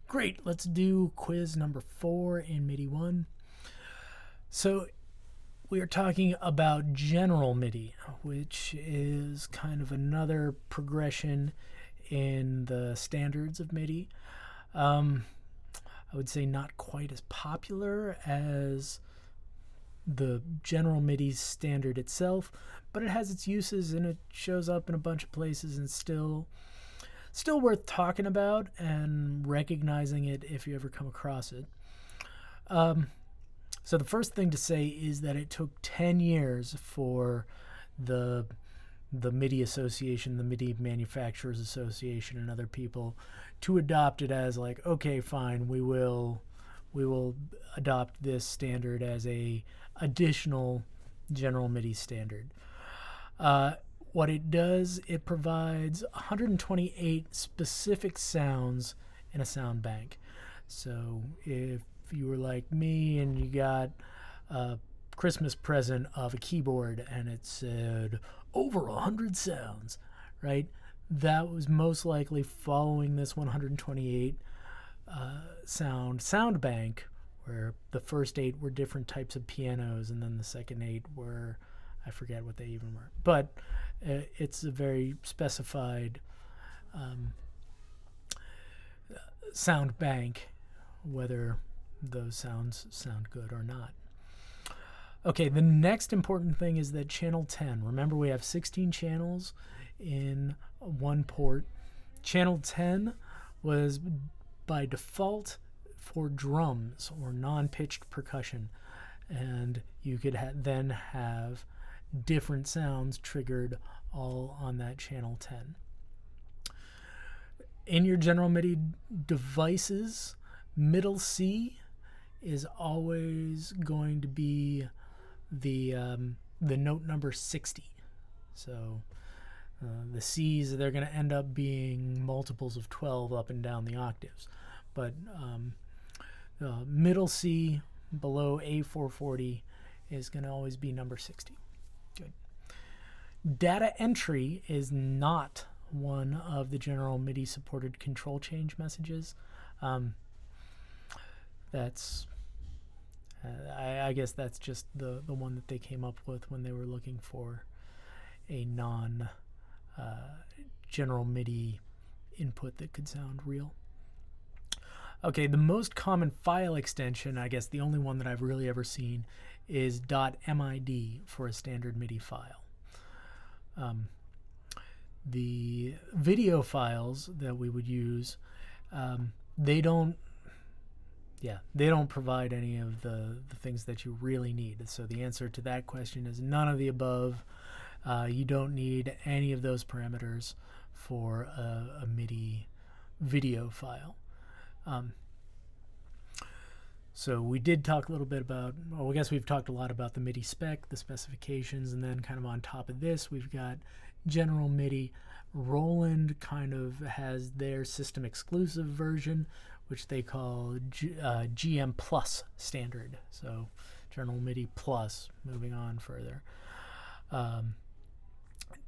Great, let's do quiz number 4 in MIDI 1. So we are talking about general MIDI, which is kind of another progression in the standards of MIDI. I would say not quite as popular as the general MIDI standard itself, but it has its uses and it shows up in a bunch of places and still worth talking about and recognizing it if you ever come across it. So the first thing to say is that it took 10 years for the MIDI Association, the MIDI Manufacturers Association, and other people to adopt it as like, okay, fine, we will adopt this standard as a additional general MIDI standard. What it does, it provides 128 specific sounds in a sound bank. So if you were like me and you got a Christmas present of a keyboard and it said over 100 sounds, right? That was most likely following this 128 sound bank, where the first 8 were different types of pianos and then the second 8 were, I forget what they even were, but it's a very specified sound bank, whether those sounds sound good or not. Okay, the next important thing is that channel 10. Remember, we have 16 channels in one port. Channel 10 was by default for drums or non-pitched percussion, and you could then have different sounds triggered all on that channel 10. In your general MIDI devices, middle C is always going to be the note number 60. So the C's, they're going to end up being multiples of 12 up and down the octaves. But middle C below A440 is going to always be number 60. Good. Data entry is not one of the general MIDI supported control change messages. I guess that's just the one that they came up with when they were looking for a general MIDI input that could sound real. Okay, the most common file extension, I guess the only one that I've really ever seen, is .mid for a standard MIDI file. The video files that we would use, they don't provide any of the things that you really need. So the answer to that question is none of the above. You don't need any of those parameters for a MIDI video file. So we did talk a little bit about, well, I guess we've talked a lot about the MIDI spec, the specifications, and then kind of on top of this, we've got general MIDI. Roland kind of has their system exclusive version, which they call GM Plus standard. So general MIDI Plus, moving on further.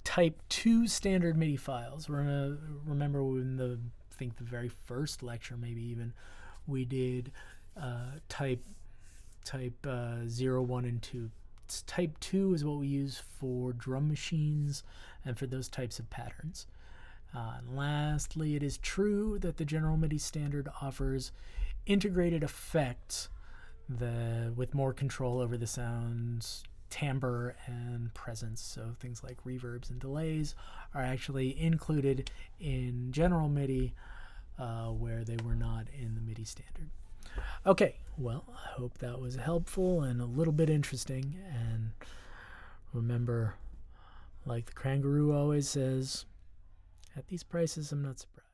Type 2 standard MIDI files. Remember when I think the very first lecture, maybe even, we did type 0, 1, and 2. Type 2 is what we use for drum machines and for those types of patterns. And lastly, it is true that the general MIDI standard offers integrated effects with more control over the sound's timbre and presence. So things like reverbs and delays are actually included in general MIDI where they were not in the MIDI standard. Okay, well, I hope that was helpful and a little bit interesting. And remember, like the Kangaroo always says, at these prices, I'm not surprised.